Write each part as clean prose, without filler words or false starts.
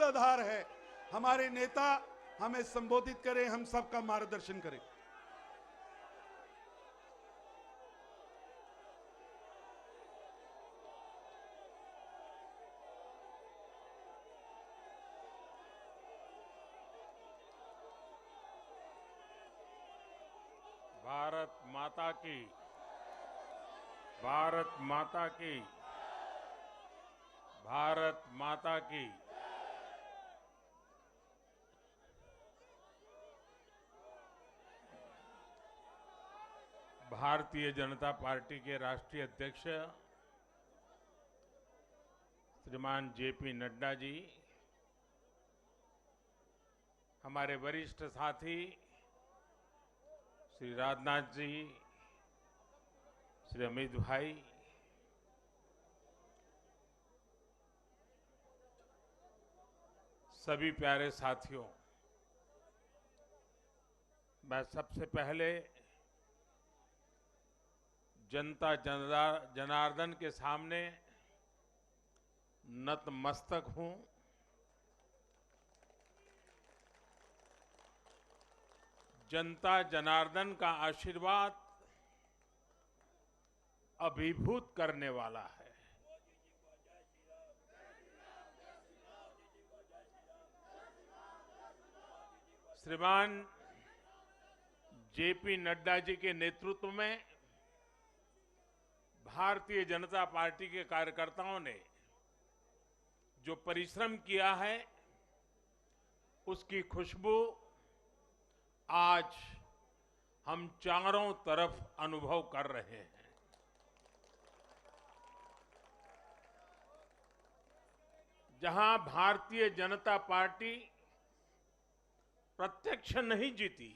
आधार है। हमारे नेता हमें संबोधित करें, हम सबका मार्गदर्शन करें। भारत माता की, भारत माता की, भारत माता की। भारतीय जनता पार्टी के राष्ट्रीय अध्यक्ष श्रीमान जेपी नड्डा जी, हमारे वरिष्ठ साथी श्री राजनाथ जी, श्री अमित भाई, सभी प्यारे साथियों, मैं सबसे पहले जनता जनार्दन के सामने नतमस्तक हूं। जनता जनार्दन का आशीर्वाद अभिभूत करने वाला है। श्रीमान जेपी नड्डा जी के नेतृत्व में भारतीय जनता पार्टी के कार्यकर्ताओं ने जो परिश्रम किया है, उसकी खुशबू आज हम चारों तरफ अनुभव कर रहे हैं। जहां भारतीय जनता पार्टी प्रत्यक्ष नहीं जीती,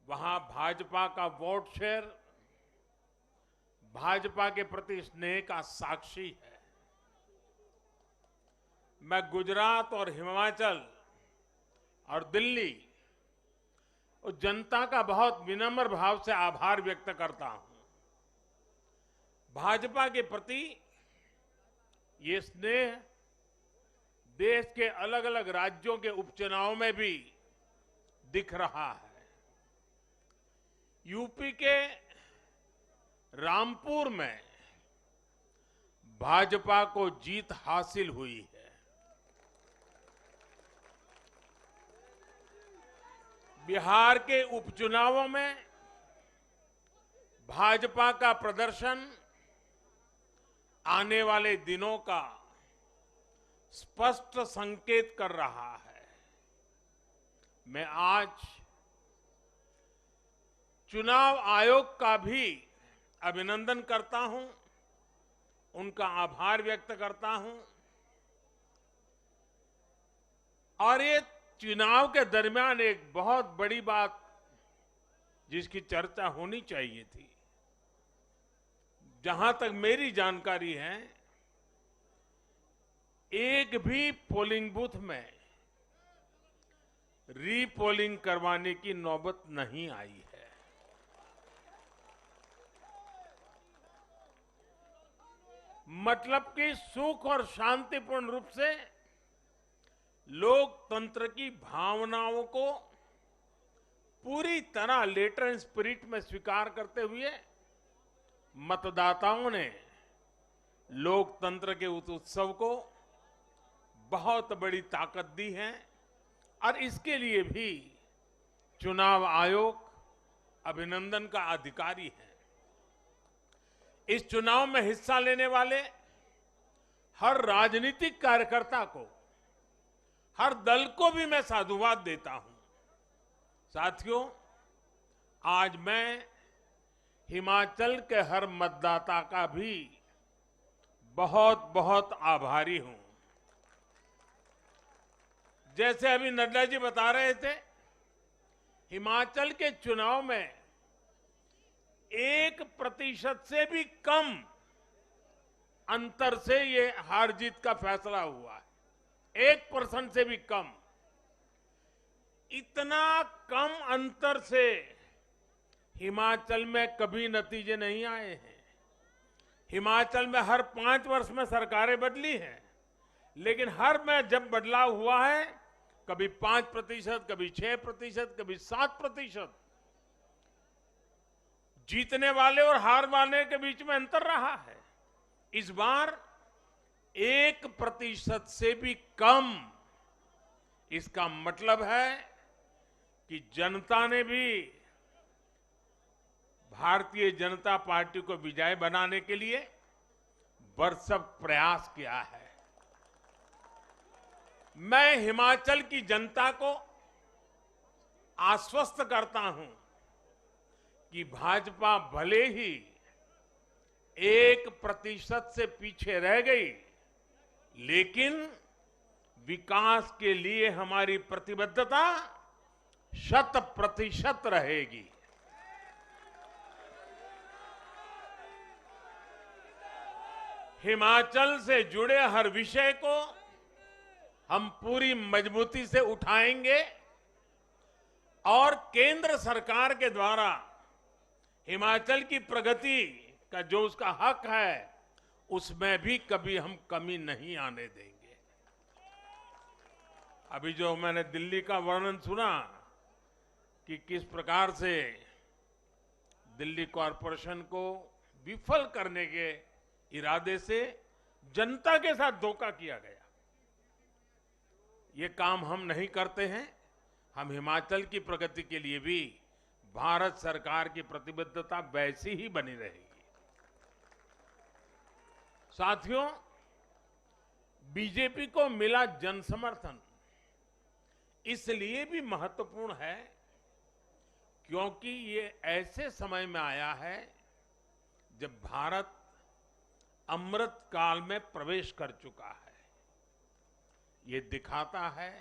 वहां भाजपा का वोट शेयर भाजपा के प्रति स्नेह का साक्षी है। मैं गुजरात और हिमाचल और दिल्ली और जनता का बहुत विनम्र भाव से आभार व्यक्त करता हूं। भाजपा के प्रति ये स्नेह देश के अलग अलग राज्यों के उपचुनाव में भी दिख रहा है। यूपी के रामपुर में भाजपा को जीत हासिल हुई है। बिहार के उपचुनावों में भाजपा का प्रदर्शन आने वाले दिनों का स्पष्ट संकेत कर रहा है। मैं आज चुनाव आयोग का भी अभिनंदन करता हूं, उनका आभार व्यक्त करता हूं। और ये चुनाव के दरमियान एक बहुत बड़ी बात जिसकी चर्चा होनी चाहिए थी, जहां तक मेरी जानकारी है, एक भी पोलिंग बूथ में रीपोलिंग करवाने की नौबत नहीं आई है। मतलब कि सुख और शांतिपूर्ण रूप से लोकतंत्र की भावनाओं को पूरी तरह लेटर एंड स्पिरिट में स्वीकार करते हुए मतदाताओं ने लोकतंत्र के उस उत्सव को बहुत बड़ी ताकत दी है। और इसके लिए भी चुनाव आयोग अभिनंदन का अधिकारी है। इस चुनाव में हिस्सा लेने वाले हर राजनीतिक कार्यकर्ता को, हर दल को भी मैं साधुवाद देता हूं। साथियों, आज मैं हिमाचल के हर मतदाता का भी बहुत बहुत आभारी हूं। जैसे अभी नड्डा जी बता रहे थे, हिमाचल के चुनाव में 1% से भी कम अंतर से ये हार जीत का फैसला हुआ है। 1% से भी कम। इतना कम अंतर से हिमाचल में कभी नतीजे नहीं आए हैं। हिमाचल में हर 5 वर्ष में सरकारें बदली हैं, लेकिन हर में जब बदलाव हुआ है, कभी 5%, कभी 6%, कभी 7%, जीतने वाले और हार वाले के बीच में अंतर रहा है। इस बार 1% से भी कम। इसका मतलब है कि जनता ने भी भारतीय जनता पार्टी को विजयी बनाने के लिए भरसक प्रयास किया है। मैं हिमाचल की जनता को आश्वस्त करता हूं कि भाजपा भले ही 1% से पीछे रह गई, लेकिन विकास के लिए हमारी प्रतिबद्धता 100% रहेगी। हिमाचल से जुड़े हर विषय को हम पूरी मजबूती से उठाएंगे और केंद्र सरकार के द्वारा हिमाचल की प्रगति का जो उसका हक है, उसमें भी कभी हम कमी नहीं आने देंगे। अभी जो मैंने दिल्ली का वर्णन सुना कि किस प्रकार से दिल्ली कॉरपोरेशन को विफल करने के इरादे से जनता के साथ धोखा किया गया, ये काम हम नहीं करते हैं। हम हिमाचल की प्रगति के लिए भी भारत सरकार की प्रतिबद्धता वैसी ही बनी रहेगी। साथियों, बीजेपी को मिला जन समर्थन इसलिए भी महत्वपूर्ण है क्योंकि ये ऐसे समय में आया है जब भारत अमृत काल में प्रवेश कर चुका है। ये दिखाता है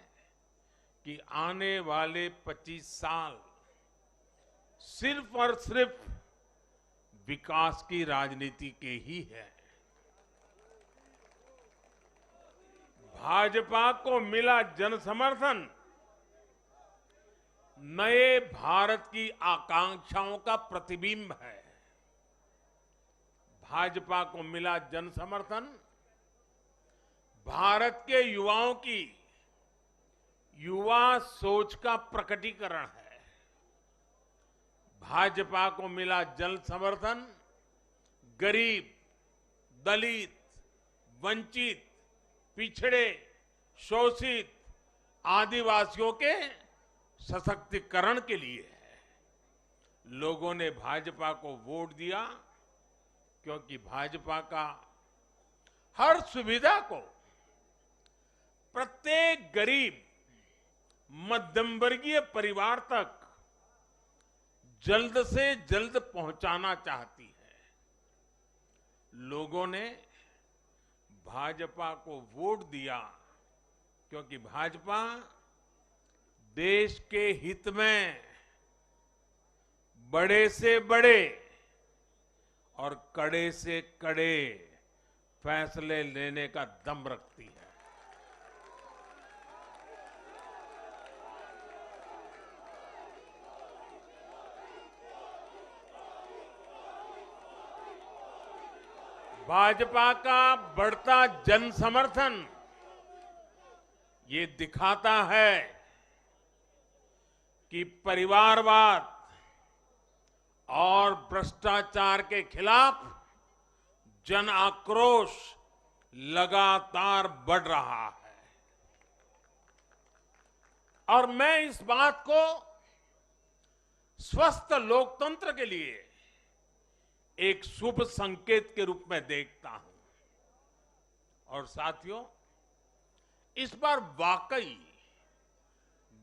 कि आने वाले 25 साल सिर्फ और सिर्फ विकास की राजनीति के ही है। भाजपा को मिला जन समर्थन नए भारत की आकांक्षाओं का प्रतिबिंब है। भाजपा को मिला जन समर्थन भारत के युवाओं की युवा सोच का प्रकटीकरण है। भाजपा को मिला जन समर्थन गरीब, दलित, वंचित, पिछड़े, शोषित, आदिवासियों के सशक्तिकरण के लिए है। लोगों ने भाजपा को वोट दिया क्योंकि भाजपा का हर सुविधा को प्रत्येक गरीब, मध्यम वर्गीय परिवार तक जल्द से जल्द पहुंचाना चाहती है। लोगों ने भाजपा को वोट दिया क्योंकि भाजपा देश के हित में बड़े से बड़े और कड़े से कड़े फैसले लेने का दम रखती है। भाजपा का बढ़ता जन समर्थन ये दिखाता है कि परिवारवाद और भ्रष्टाचार के खिलाफ जन आक्रोश लगातार बढ़ रहा है। और मैं इस बात को स्वस्थ लोकतंत्र के लिए एक शुभ संकेत के रूप में देखता हूं। और साथियों, इस बार वाकई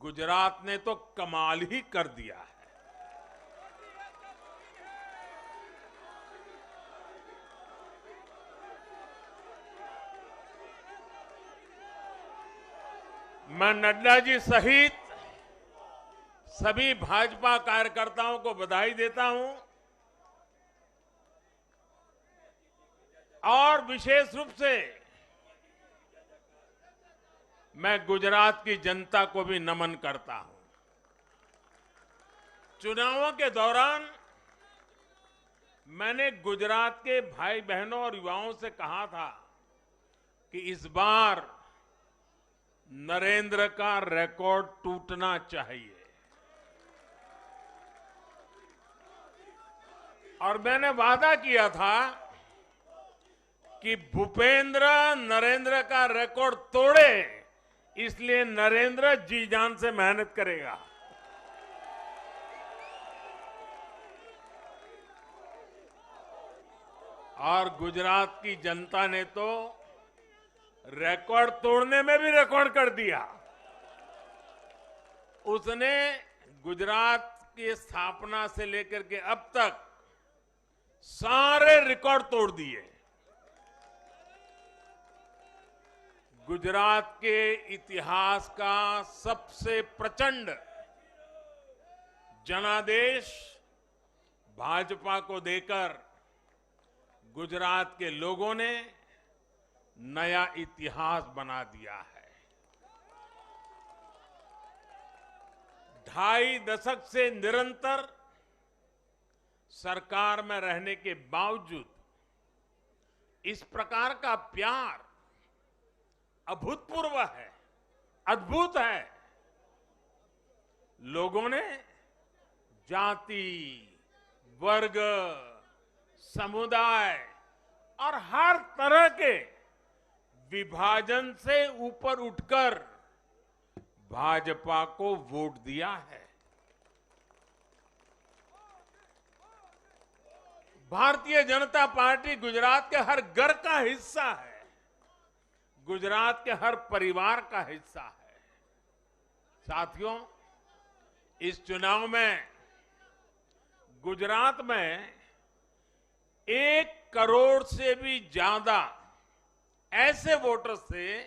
गुजरात ने तो कमाल ही कर दिया है। मैं नड्डा जी सहित सभी भाजपा कार्यकर्ताओं को बधाई देता हूं और विशेष रूप से मैं गुजरात की जनता को भी नमन करता हूं। चुनावों के दौरान मैंने गुजरात के भाई बहनों और युवाओं से कहा था कि इस बार नरेंद्र का रिकॉर्ड टूटना चाहिए। और मैंने वादा किया था कि भूपेंद्र नरेंद्र का रिकॉर्ड तोड़े, इसलिए नरेंद्र जी जान से मेहनत करेगा। और गुजरात की जनता ने तो रिकॉर्ड तोड़ने में भी रिकॉर्ड कर दिया। उसने गुजरात की स्थापना से लेकर के अब तक सारे रिकॉर्ड तोड़ दिए। गुजरात के इतिहास का सबसे प्रचंड जनादेश भाजपा को देकर गुजरात के लोगों ने नया इतिहास बना दिया है। 2.5 दशक से निरंतर सरकार में रहने के बावजूद इस प्रकार का प्यार अभूतपूर्व है, अद्भुत है। लोगों ने जाति, वर्ग, समुदाय और हर तरह के विभाजन से ऊपर उठकर भाजपा को वोट दिया है। भारतीय जनता पार्टी गुजरात के हर घर का हिस्सा है, गुजरात के हर परिवार का हिस्सा है। साथियों, इस चुनाव में गुजरात में 1 करोड़ से भी ज्यादा ऐसे वोटर्स थे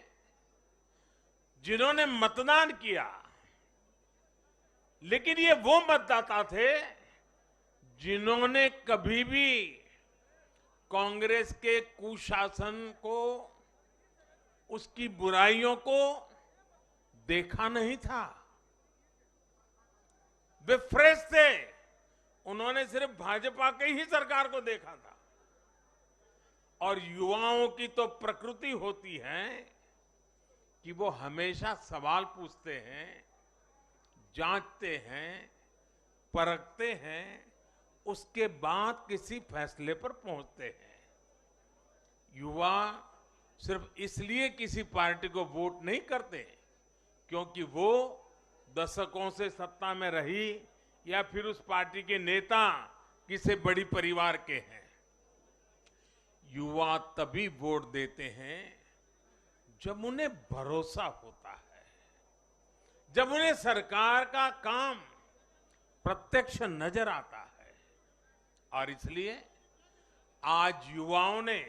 जिन्होंने मतदान किया, लेकिन ये वो मतदाता थे जिन्होंने कभी भी कांग्रेस के कुशासन को, उसकी बुराइयों को देखा नहीं था। वे फ्रेश थे, उन्होंने सिर्फ भाजपा की ही सरकार को देखा था। और युवाओं की तो प्रकृति होती है कि वो हमेशा सवाल पूछते हैं, जांचते हैं, परखते हैं, उसके बाद किसी फैसले पर पहुंचते हैं। युवा सिर्फ इसलिए किसी पार्टी को वोट नहीं करते क्योंकि वो दशकों से सत्ता में रही या फिर उस पार्टी के नेता किसी बड़ी परिवार के हैं। युवा तभी वोट देते हैं जब उन्हें भरोसा होता है, जब उन्हें सरकार का काम प्रत्यक्ष नजर आता है। और इसलिए आज युवाओं ने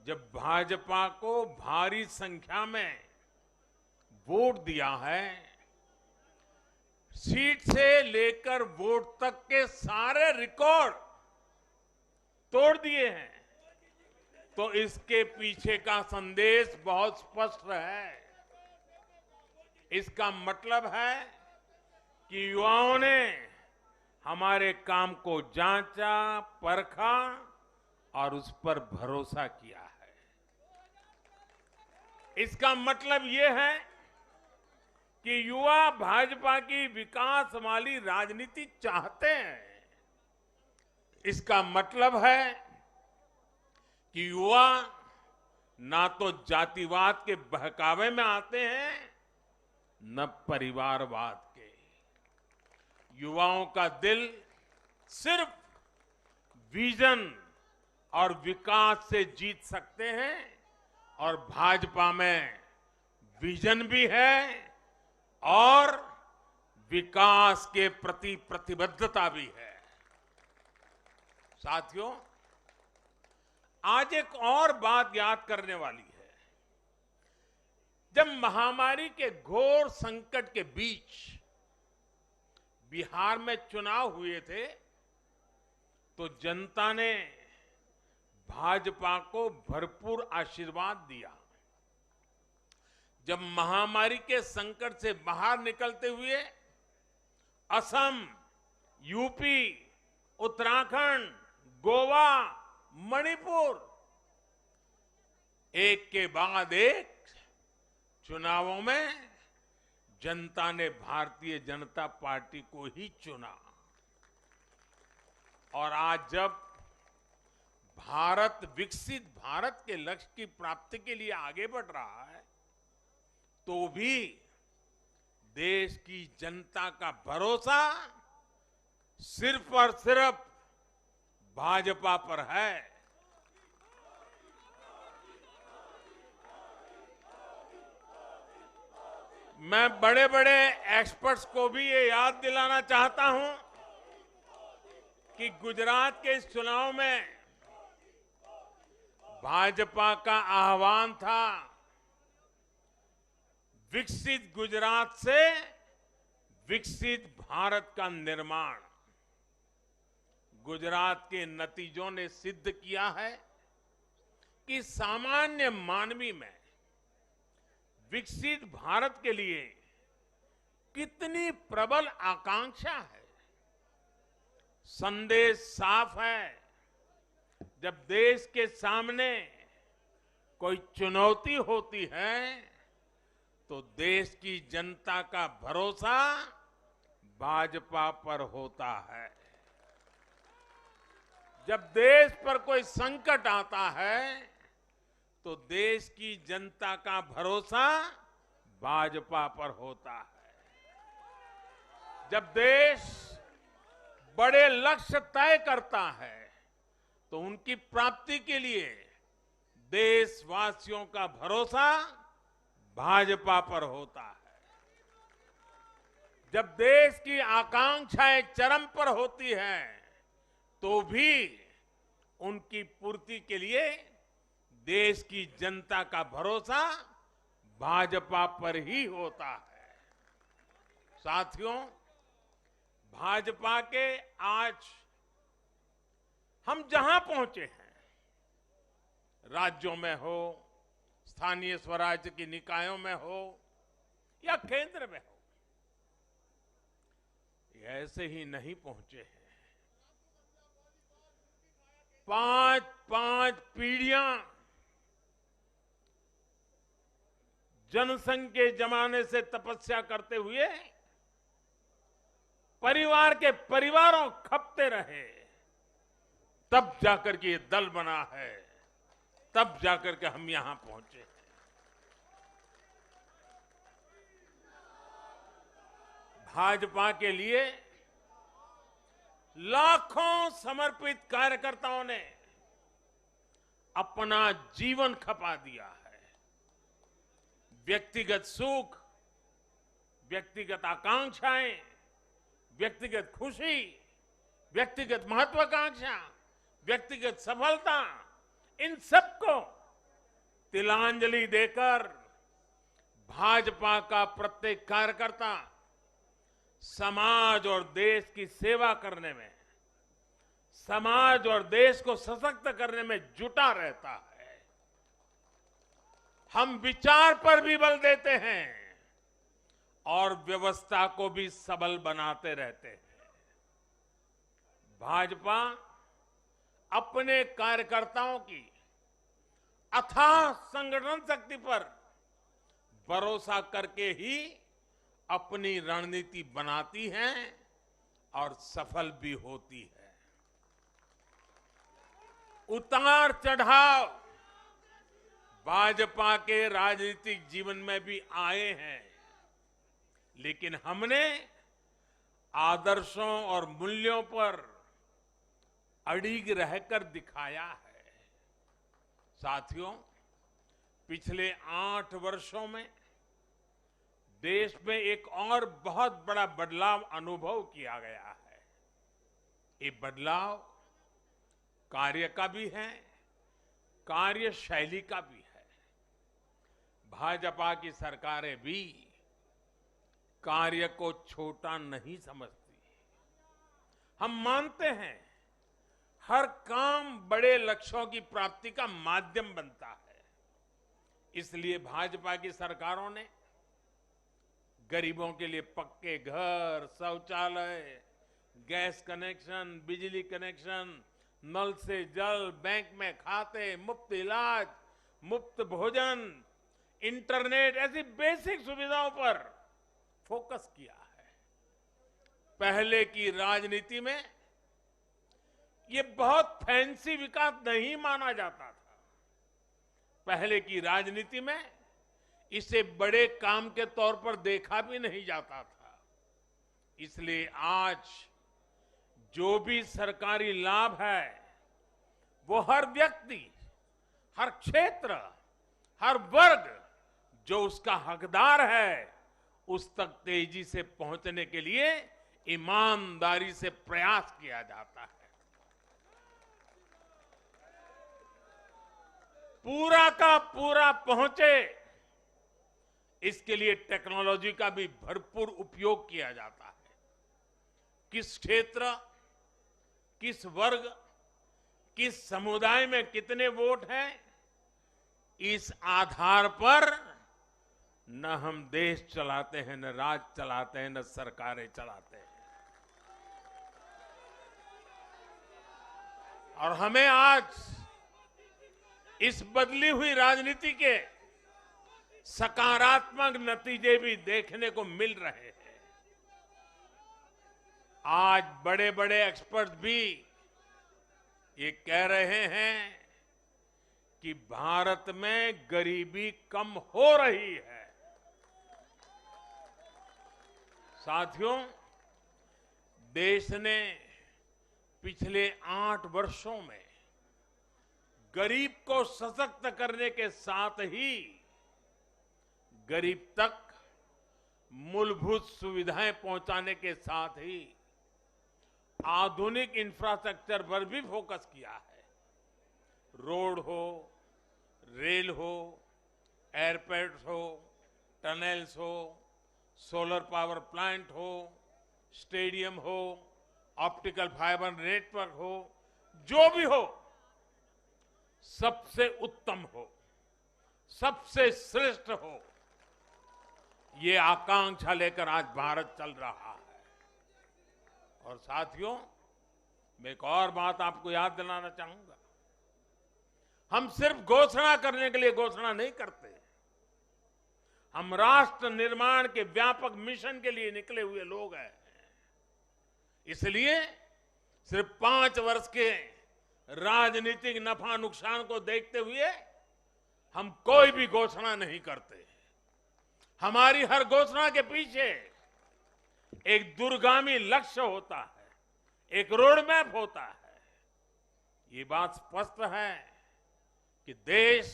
जब भाजपा को भारी संख्या में वोट दिया है, सीट से लेकर वोट तक के सारे रिकॉर्ड तोड़ दिए हैं, तो इसके पीछे का संदेश बहुत स्पष्ट है। इसका मतलब है कि युवाओं ने हमारे काम को जांचा, परखा और उस पर भरोसा किया है। इसका मतलब यह है कि युवा भाजपा की विकास वाली राजनीति चाहते हैं। इसका मतलब है कि युवा ना तो जातिवाद के बहकावे में आते हैं, न परिवारवाद के। युवाओं का दिल सिर्फ विजन और विकास से जीत सकते हैं, और भाजपा में विजन भी है और विकास के प्रति प्रतिबद्धता भी है। साथियों, आज एक और बात याद करने वाली है। जब महामारी के घोर संकट के बीच बिहार में चुनाव हुए थे, तो जनता ने भाजपा को भरपूर आशीर्वाद दिया। जब महामारी के संकट से बाहर निकलते हुए असम, यूपी, उत्तराखंड, गोवा, मणिपुर एक के बाद एक चुनावों में जनता ने भारतीय जनता पार्टी को ही चुना और आज जब भारत विकसित भारत के लक्ष्य की प्राप्ति के लिए आगे बढ़ रहा है तो भी देश की जनता का भरोसा सिर्फ और सिर्फ भाजपा पर है। मैं बड़े बड़े एक्सपर्ट्स को भी ये याद दिलाना चाहता हूं कि गुजरात के इस चुनाव में भाजपा का आह्वान था विकसित गुजरात से विकसित भारत का निर्माण। गुजरात के नतीजों ने सिद्ध किया है कि सामान्य मानवी में विकसित भारत के लिए कितनी प्रबल आकांक्षा है। संदेश साफ है, जब देश के सामने कोई चुनौती होती है तो देश की जनता का भरोसा भाजपा पर होता है। जब देश पर कोई संकट आता है तो देश की जनता का भरोसा भाजपा पर होता है। जब देश बड़े लक्ष्य तय करता है तो उनकी प्राप्ति के लिए देशवासियों का भरोसा भाजपा पर होता है। जब देश की आकांक्षाएं चरम पर होती हैं तो भी उनकी पूर्ति के लिए देश की जनता का भरोसा भाजपा पर ही होता है। साथियों, भाजपा के आज हम जहां पहुंचे हैं, राज्यों में हो, स्थानीय स्वराज्य की निकायों में हो या केंद्र में हो, ये ऐसे ही नहीं पहुंचे हैं। 5 पीढ़ियां जनसंघ के जमाने से तपस्या करते हुए परिवार के परिवारों खपते रहे, तब जाकर के ये दल बना है, तब जाकर के हम यहां पहुंचे हैं। भाजपा के लिए लाखों समर्पित कार्यकर्ताओं ने अपना जीवन खपा दिया है। व्यक्तिगत सुख, व्यक्तिगत आकांक्षाएं, व्यक्तिगत खुशी, व्यक्तिगत महत्वाकांक्षा, व्यक्तिगत सफलता, इन सबको तिलांजलि देकर भाजपा का प्रत्येक कार्यकर्ता समाज और देश की सेवा करने में, समाज और देश को सशक्त करने में जुटा रहता है। हम विचार पर भी बल देते हैं और व्यवस्था को भी सबल बनाते रहते हैं। भाजपा अपने कार्यकर्ताओं की अथाह संगठन शक्ति पर भरोसा करके ही अपनी रणनीति बनाती है और सफल भी होती है। उतार चढ़ाव भाजपा के राजनीतिक जीवन में भी आए हैं, लेकिन हमने आदर्शों और मूल्यों पर अड़िग रहकर दिखाया है। साथियों, पिछले 8 वर्षों में देश में एक और बहुत बड़ा बदलाव अनुभव किया गया है। ये बदलाव कार्य का भी है, कार्यशैली का भी है। भाजपा की सरकारें भी कार्य को छोटा नहीं समझती। हम मानते हैं हर काम बड़े लक्ष्यों की प्राप्ति का माध्यम बनता है। इसलिए भाजपा की सरकारों ने गरीबों के लिए पक्के घर, शौचालय, गैस कनेक्शन, बिजली कनेक्शन, नल से जल, बैंक में खाते, मुफ्त इलाज, मुफ्त भोजन, इंटरनेट ऐसी बेसिक सुविधाओं पर फोकस किया है। पहले की राजनीति में ये बहुत फैंसी विकास नहीं माना जाता था। पहले की राजनीति में इसे बड़े काम के तौर पर देखा भी नहीं जाता था। इसलिए आज जो भी सरकारी लाभ है वो हर व्यक्ति, हर क्षेत्र, हर वर्ग जो उसका हकदार है उस तक तेजी से पहुंचने के लिए ईमानदारी से प्रयास किया जाता है। पूरा का पूरा पहुंचे इसके लिए टेक्नोलॉजी का भी भरपूर उपयोग किया जाता है। किस क्षेत्र, किस वर्ग, किस समुदाय में कितने वोट हैं, इस आधार पर न हम देश चलाते हैं, न राज्य चलाते हैं, न सरकारें चलाते हैं। और हमें आज इस बदली हुई राजनीति के सकारात्मक नतीजे भी देखने को मिल रहे हैं। आज बड़े बड़े एक्सपर्ट भी ये कह रहे हैं कि भारत में गरीबी कम हो रही है। साथियों, देश ने पिछले 8 वर्षों में गरीब को सशक्त करने के साथ ही गरीब तक मूलभूत सुविधाएं पहुंचाने के साथ ही आधुनिक इंफ्रास्ट्रक्चर पर भी फोकस किया है। रोड हो, रेल हो, एयरपोर्ट हो, टनल्स हो, सोलर पावर प्लांट हो, स्टेडियम हो, ऑप्टिकल फाइबर नेटवर्क हो, जो भी हो सबसे उत्तम हो, सबसे श्रेष्ठ हो, ये आकांक्षा लेकर आज भारत चल रहा है। और साथियों, मैं एक और बात आपको याद दिलाना चाहूंगा। हम सिर्फ घोषणा करने के लिए घोषणा नहीं करते, हम राष्ट्र निर्माण के व्यापक मिशन के लिए निकले हुए लोग हैं। इसलिए सिर्फ 5 वर्ष के राजनीतिक नफा नुकसान को देखते हुए हम कोई भी घोषणा नहीं करते। हमारी हर घोषणा के पीछे एक दूरगामी लक्ष्य होता है, एक रोड मैप होता है। ये बात स्पष्ट है कि देश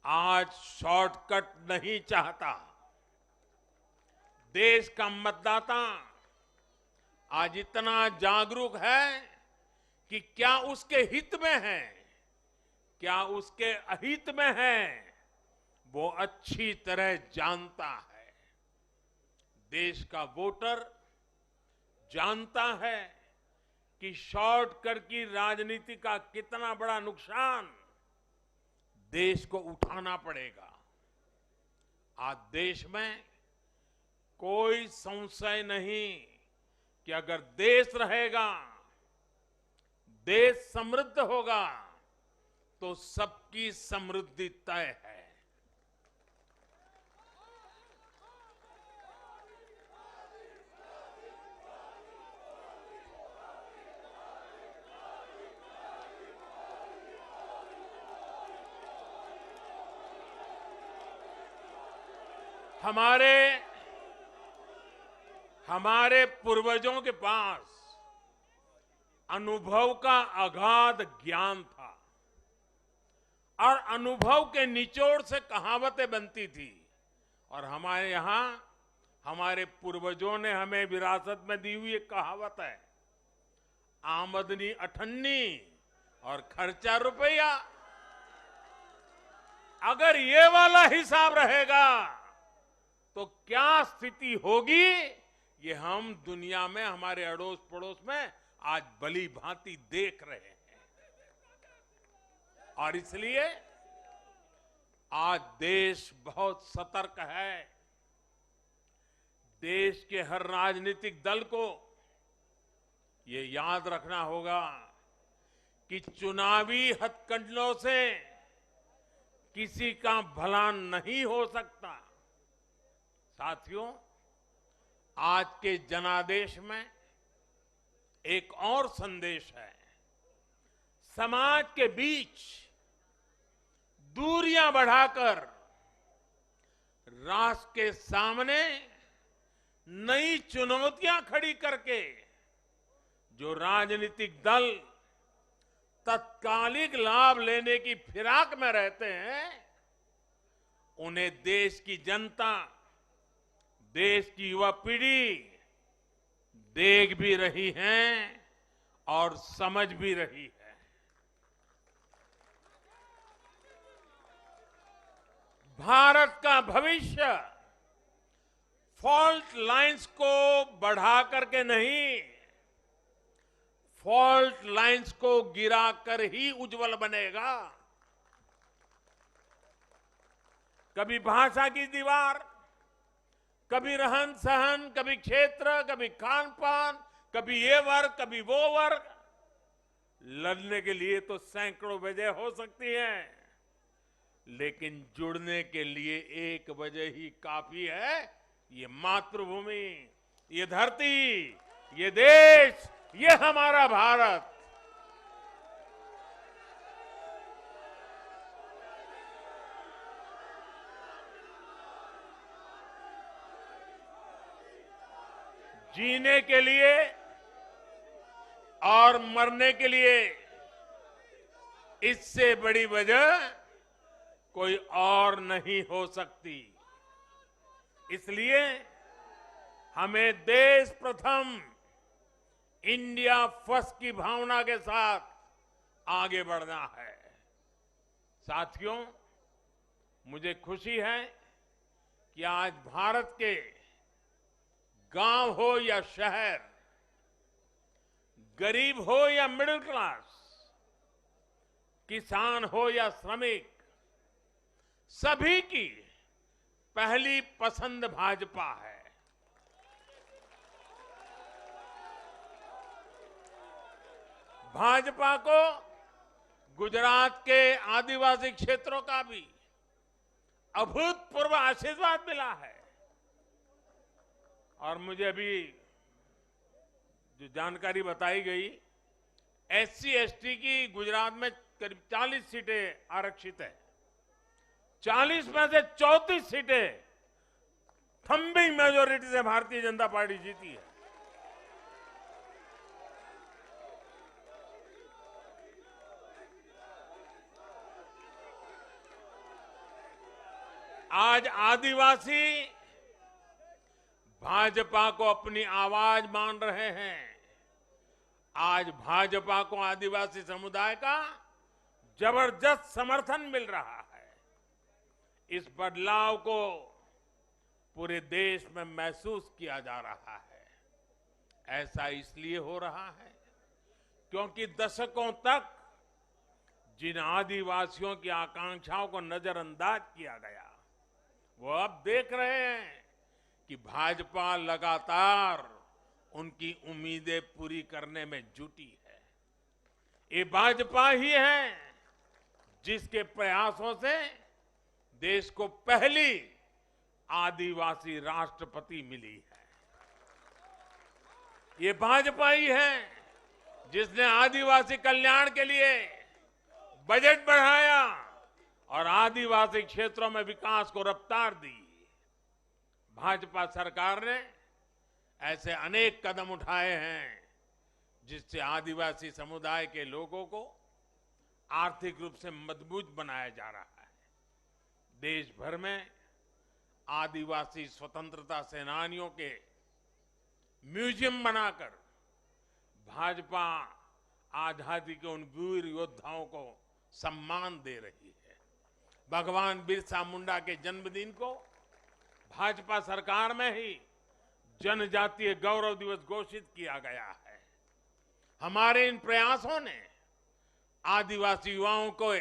आज शॉर्टकट नहीं चाहता। देश का मतदाता आज इतना जागरूक है कि क्या उसके हित में है, क्या उसके अहित में है, वो अच्छी तरह जानता है। देश का वोटर जानता है कि शॉर्टकट की राजनीति का कितना बड़ा नुकसान देश को उठाना पड़ेगा। आज देश में कोई संशय नहीं कि अगर देश रहेगा, देश समृद्ध होगा, तो सबकी समृद्धि तय है। हमारे पूर्वजों के पास अनुभव का अगाध ज्ञान था और अनुभव के निचोड़ से कहावतें बनती थी। और हमारे यहां हमारे पूर्वजों ने हमें विरासत में दी हुई एक कहावत है, आमदनी अठन्नी और खर्चा रुपया। अगर ये वाला हिसाब रहेगा तो क्या स्थिति होगी, ये हम दुनिया में हमारे अड़ोस पड़ोस में आज भली भांति देख रहे हैं। और इसलिए आज देश बहुत सतर्क है। देश के हर राजनीतिक दल को ये याद रखना होगा कि चुनावी हथकंडों से किसी का भला नहीं हो सकता। साथियों, आज के जनादेश में एक और संदेश है। समाज के बीच दूरियां बढ़ाकर राष्ट्र के सामने नई चुनौतियां खड़ी करके जो राजनीतिक दल तत्कालिक लाभ लेने की फिराक में रहते हैं, उन्हें देश की जनता, देश की युवा पीढ़ी देख भी रही है और समझ भी रही है। भारत का भविष्य फॉल्ट लाइंस को बढ़ा करके नहीं, फॉल्ट लाइंस को गिराकर ही उज्जवल बनेगा। कभी भाषा की दीवार, कभी रहन सहन, कभी क्षेत्र, कभी खान पान, कभी ये वर्ग, कभी वो वर्ग। लड़ने के लिए तो सैकड़ों वजह हो सकती हैं, लेकिन जुड़ने के लिए एक वजह ही काफी है। ये मातृभूमि, ये धरती, ये देश, ये हमारा भारत। जीने के लिए और मरने के लिए इससे बड़ी वजह कोई और नहीं हो सकती। इसलिए हमें देश प्रथम, इंडिया फर्स्ट की भावना के साथ आगे बढ़ना है। साथियों, मुझे खुशी है कि आज भारत के गांव हो या शहर, गरीब हो या मिडिल क्लास, किसान हो या श्रमिक, सभी की पहली पसंद भाजपा है। भाजपा को गुजरात के आदिवासी क्षेत्रों का भी अभूतपूर्व आशीर्वाद मिला है। और मुझे अभी जो जानकारी बताई गई, एससी एसटी की गुजरात में करीब 40 सीटें आरक्षित है। 40 में से 34 सीटें थम्बिंग मेजोरिटी से भारतीय जनता पार्टी जीती है। आज आदिवासी भाजपा को अपनी आवाज मान रहे हैं। आज भाजपा को आदिवासी समुदाय का जबरदस्त समर्थन मिल रहा है। इस बदलाव को पूरे देश में महसूस किया जा रहा है। ऐसा इसलिए हो रहा है क्योंकि दशकों तक जिन आदिवासियों की आकांक्षाओं को नजरअंदाज किया गया, वो अब देख रहे हैं कि भाजपा लगातार उनकी उम्मीदें पूरी करने में जुटी है। ये भाजपा ही है जिसके प्रयासों से देश को पहली आदिवासी राष्ट्रपति मिली है। ये भाजपा ही है जिसने आदिवासी कल्याण के लिए बजट बढ़ाया और आदिवासी क्षेत्रों में विकास को रफ्तार दी। भाजपा सरकार ने ऐसे अनेक कदम उठाए हैं जिससे आदिवासी समुदाय के लोगों को आर्थिक रूप से मजबूत बनाया जा रहा है। देश भर में आदिवासी स्वतंत्रता सेनानियों के म्यूजियम बनाकर भाजपा आजादी के उन वीर योद्धाओं को सम्मान दे रही है। भगवान बिरसा मुंडा के जन्मदिन को भाजपा सरकार में ही जनजातीय गौरव दिवस घोषित किया गया है। हमारे इन प्रयासों ने आदिवासी युवाओं को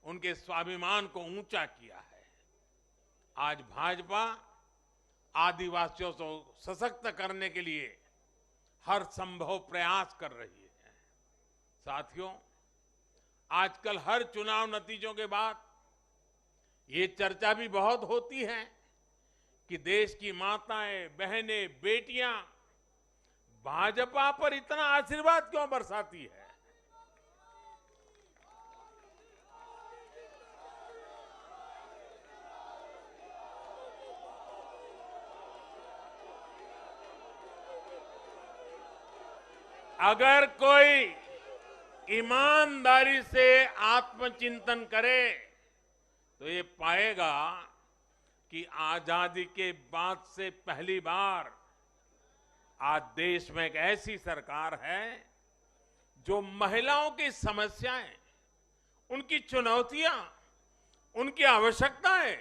उनके स्वाभिमान को ऊंचा किया है। आज भाजपा आदिवासियों को सशक्त करने के लिए हर संभव प्रयास कर रही है। साथियों, आजकल हर चुनाव नतीजों के बाद ये चर्चा भी बहुत होती है कि देश की माताएं, बहनें, बेटियां भाजपा पर इतना आशीर्वाद क्यों बरसाती है। अगर कोई ईमानदारी से आत्मचिंतन करे तो ये पाएगा कि आजादी के बाद से पहली बार आज देश में एक ऐसी सरकार है जो महिलाओं की समस्याएं, उनकी चुनौतियां, उनकी आवश्यकताएं,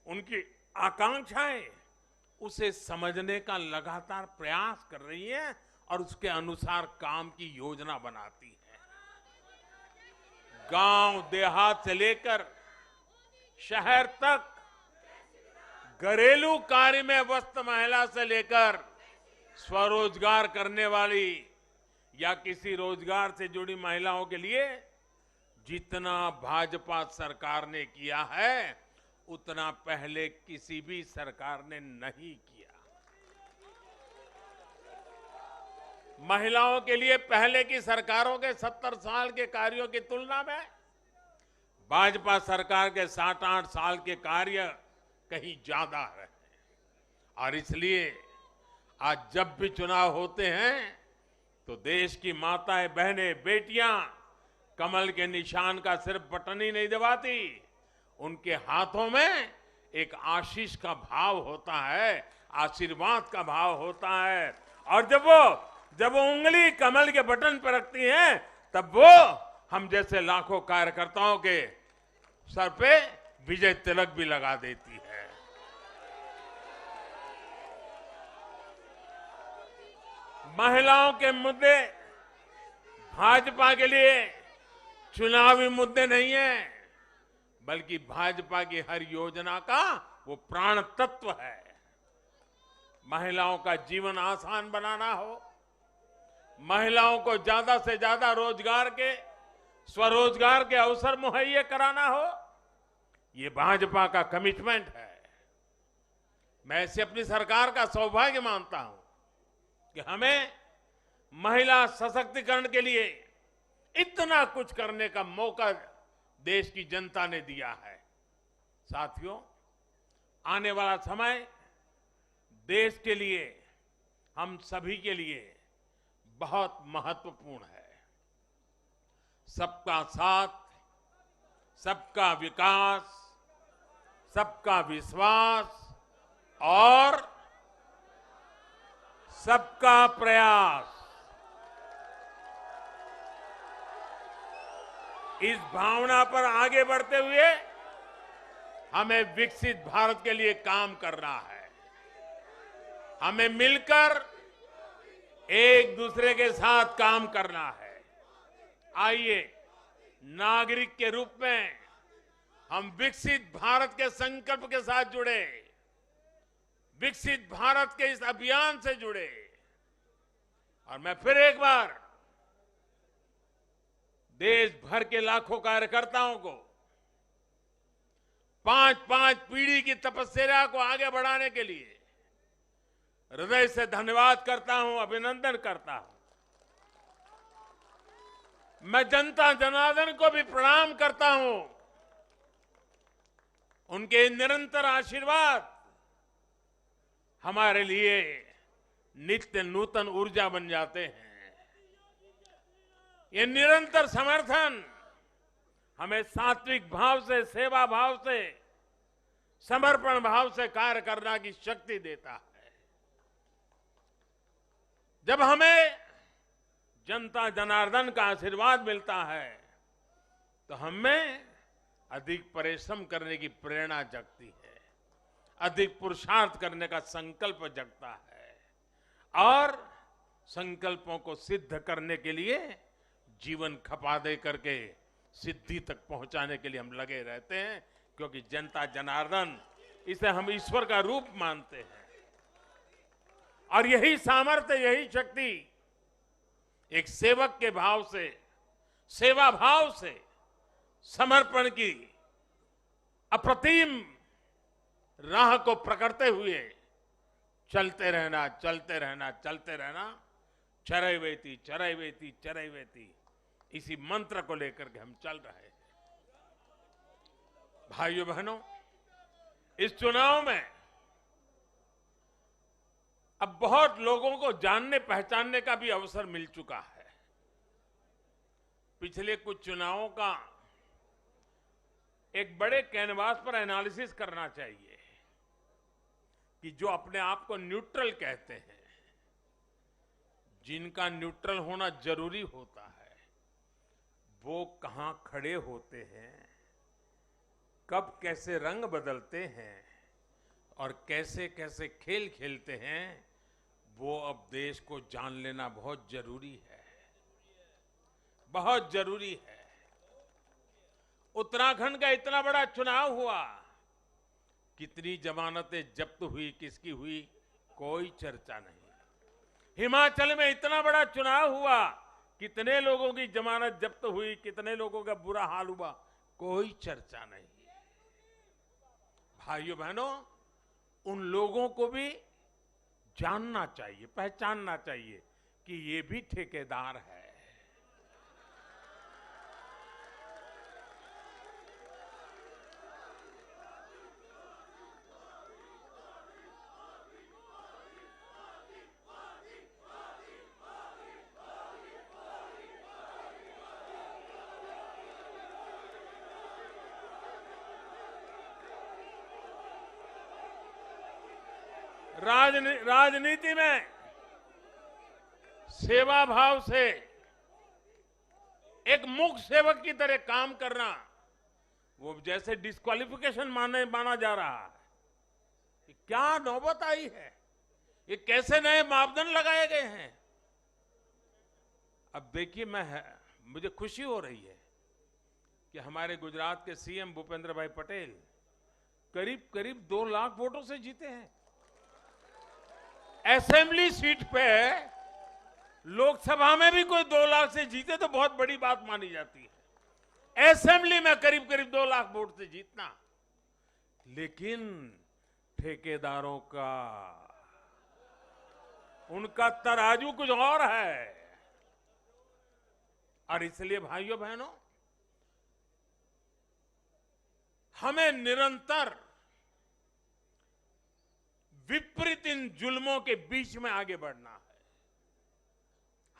उनकी आकांक्षाएं, उसे समझने का लगातार प्रयास कर रही है और उसके अनुसार काम की योजना बनाती है। गांव देहात से लेकर शहर तक घरेलू कार्य में व्यस्त महिला से लेकर स्वरोजगार करने वाली या किसी रोजगार से जुड़ी महिलाओं के लिए जितना भाजपा सरकार ने किया है उतना पहले किसी भी सरकार ने नहीं किया। महिलाओं के लिए पहले की सरकारों के 70 साल के कार्यों की तुलना में भाजपा सरकार के 7-8 साल के कार्य कहीं ज्यादा है और इसलिए आज जब भी चुनाव होते हैं तो देश की माताएं, बहनें, बेटियां कमल के निशान का सिर्फ बटन ही नहीं दबाती, उनके हाथों में एक आशीष का भाव होता है, आशीर्वाद का भाव होता है और जब वो उंगली कमल के बटन पर रखती हैं तब वो हम जैसे लाखों कार्यकर्ताओं के सर पे विजय तिलक भी लगा देती है। महिलाओं के मुद्दे भाजपा के लिए चुनावी मुद्दे नहीं है, बल्कि भाजपा की हर योजना का वो प्राण तत्व है। महिलाओं का जीवन आसान बनाना हो, महिलाओं को ज्यादा से ज्यादा रोजगार के, स्वरोजगार के अवसर मुहैया कराना हो, ये भाजपा का कमिटमेंट है। मैं इसे अपनी सरकार का सौभाग्य मानता हूं कि हमें महिला सशक्तिकरण के लिए इतना कुछ करने का मौका देश की जनता ने दिया है। साथियों, आने वाला समय देश के लिए, हम सभी के लिए बहुत महत्वपूर्ण है। सबका साथ, सबका विकास, सबका विश्वास और सबका प्रयास, इस भावना पर आगे बढ़ते हुए हमें विकसित भारत के लिए काम करना है। हमें मिलकर एक दूसरे के साथ काम करना है। आइए, नागरिक के रूप में हम विकसित भारत के संकल्प के साथ जुड़े, विकसित भारत के इस अभियान से जुड़े और मैं फिर एक बार देश भर के लाखों कार्यकर्ताओं को 5-5 पीढ़ी की तपस्या को आगे बढ़ाने के लिए हृदय से धन्यवाद करता हूं, अभिनंदन करता हूं। मैं जनता जनार्दन को भी प्रणाम करता हूं। उनके निरंतर आशीर्वाद हमारे लिए नित्य नूतन ऊर्जा बन जाते हैं। ये निरंतर समर्थन हमें सात्विक भाव से, सेवा भाव से, समर्पण भाव से कार्य करने की शक्ति देता है। जब हमें जनता जनार्दन का आशीर्वाद मिलता है तो हमें अधिक परिश्रम करने की प्रेरणा जगती है, अधिक पुरुषार्थ करने का संकल्प जगता है और संकल्पों को सिद्ध करने के लिए जीवन खपा दे करके सिद्धि तक पहुंचाने के लिए हम लगे रहते हैं, क्योंकि जनता जनार्दन, इसे हम ईश्वर का रूप मानते हैं। और यही सामर्थ्य, यही शक्ति एक सेवक के भाव से, सेवा भाव से, समर्पण की अप्रतिम राह को पकड़ते हुए चलते रहना, चलते रहना, चलते रहना, चरैवेति चरैवेति चरैवेति, इसी मंत्र को लेकर के हम चल रहे हैं। भाइयों बहनों, इस चुनाव में अब बहुत लोगों को जानने पहचानने का भी अवसर मिल चुका है। पिछले कुछ चुनावों का एक बड़े कैनवास पर एनालिसिस करना चाहिए कि जो अपने आप को न्यूट्रल कहते हैं, जिनका न्यूट्रल होना जरूरी होता है, वो कहां खड़े होते हैं, कब कैसे रंग बदलते हैं और कैसे कैसे खेल खेलते हैं, वो अब देश को जान लेना बहुत जरूरी है, बहुत जरूरी है। उत्तराखंड का इतना बड़ा चुनाव हुआ, कितनी जमानतें जब्त हुई, किसकी हुई, कोई चर्चा नहीं। हिमाचल में इतना बड़ा चुनाव हुआ, कितने लोगों की जमानत जब्त हुई, कितने लोगों का बुरा हाल हुआ, कोई चर्चा नहीं। भाइयों बहनों, उन लोगों को भी जानना चाहिए, पहचानना चाहिए कि ये भी ठेकेदार है। राजनीति में सेवा भाव से एक मूक सेवक की तरह काम करना, वो जैसे डिस्क्वालिफिकेशन माना जा रहा है। कि क्या नौबत आई है, ये कैसे नए मापदंड लगाए गए हैं। अब देखिए, मुझे खुशी हो रही है कि हमारे गुजरात के सीएम भूपेंद्र भाई पटेल करीब करीब 2 लाख वोटों से जीते हैं। असेंबली सीट पे लोकसभा में भी कोई 2 लाख से जीते तो बहुत बड़ी बात मानी जाती है। असेंबली में करीब करीब 2 लाख वोट से जीतना, लेकिन ठेकेदारों का, उनका तराजू कुछ और है। और इसलिए भाइयों बहनों, हमें निरंतर विपरीत इन जुल्मों के बीच में आगे बढ़ना है।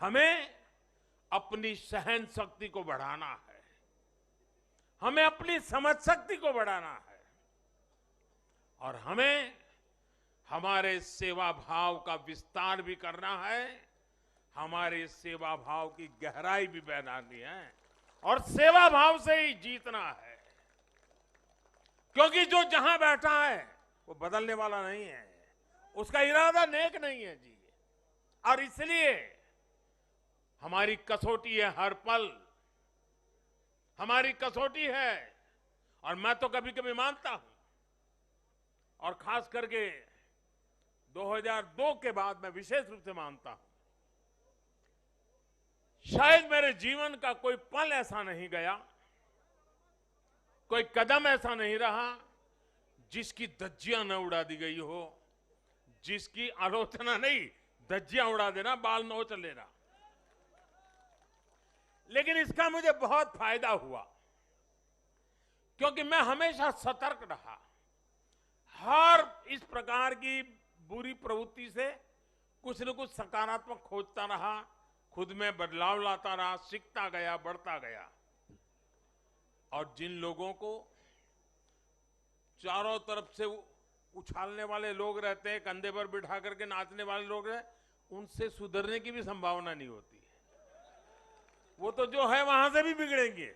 हमें अपनी सहन शक्ति को बढ़ाना है, हमें अपनी समझ शक्ति को बढ़ाना है, और हमें हमारे सेवा भाव का विस्तार भी करना है, हमारे सेवा भाव की गहराई भी बढ़ानी है, और सेवा भाव से ही जीतना है। क्योंकि जो जहां बैठा है वो बदलने वाला नहीं है, उसका इरादा नेक नहीं है जी। और इसलिए हमारी कसौटी है, हर पल हमारी कसौटी है। और मैं तो कभी कभी मानता हूं, और खास करके 2002 के बाद मैं विशेष रूप से मानता हूं, शायद मेरे जीवन का कोई पल ऐसा नहीं गया, कोई कदम ऐसा नहीं रहा जिसकी धज्जियां न उड़ा दी गई हो, जिसकी आलोचना नहीं, धज्जियां उड़ा देना, बाल नोच लेना। लेकिन इसका मुझे बहुत फायदा हुआ, क्योंकि मैं हमेशा सतर्क रहा। हर इस प्रकार की बुरी प्रवृत्ति से कुछ न कुछ सकारात्मक खोजता रहा, खुद में बदलाव लाता रहा, सीखता गया, बढ़ता गया। और जिन लोगों को चारों तरफ से उछालने वाले लोग रहते हैं, कंधे पर बिठा करके नाचने वाले लोग रहते, उनसे सुधरने की भी संभावना नहीं होती है। वो तो जो है वहां से भी बिगड़ेंगे।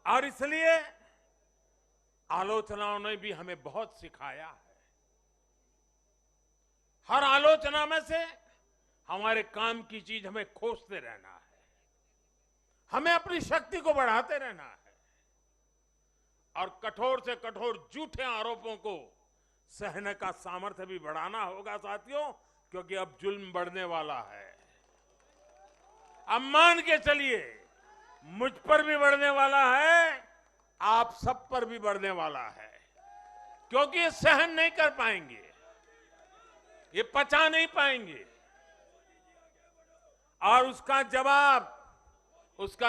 और इसलिए आलोचनाओं ने भी हमें बहुत सिखाया है। हर आलोचना में से हमारे काम की चीज हमें खोजते रहना है, हमें अपनी शक्ति को बढ़ाते रहना है, और कठोर से कठोर झूठे आरोपों को सहने का सामर्थ्य भी बढ़ाना होगा साथियों, क्योंकि अब जुल्म बढ़ने वाला है। अब मान के चलिए, मुझ पर भी बढ़ने वाला है, आप सब पर भी बढ़ने वाला है, क्योंकि ये सहन नहीं कर पाएंगे, ये पचा नहीं पाएंगे। और उसका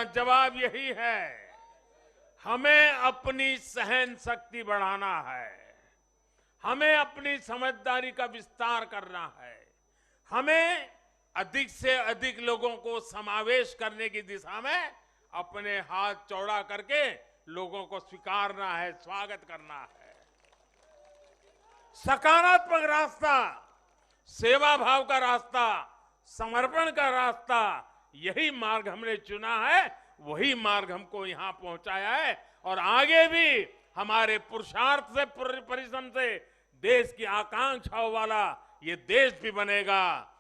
जवाब यही है, हमें अपनी सहन शक्ति बढ़ाना है, हमें अपनी समझदारी का विस्तार करना है, हमें अधिक से अधिक लोगों को समावेश करने की दिशा में अपने हाथ चौड़ा करके लोगों को स्वीकारना है, स्वागत करना है। सकारात्मक रास्ता, सेवा भाव का रास्ता, समर्पण का रास्ता, यही मार्ग हमने चुना है, वही मार्ग हमको यहां पहुंचाया है। और आगे भी हमारे पुरुषार्थ से, परिश्रम से देश की आकांक्षाओं वाला ये देश भी बनेगा।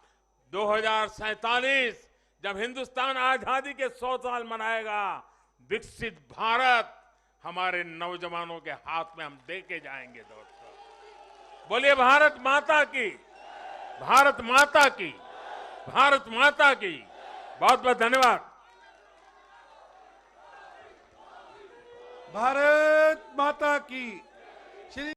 2047 जब हिंदुस्तान आजादी के 100 साल मनाएगा, विकसित भारत हमारे नौजवानों के हाथ में हम देके जाएंगे। दोस्तों बोलिए भारत माता की, भारत माता की, भारत माता की। बहुत बहुत धन्यवाद। भारत माता की।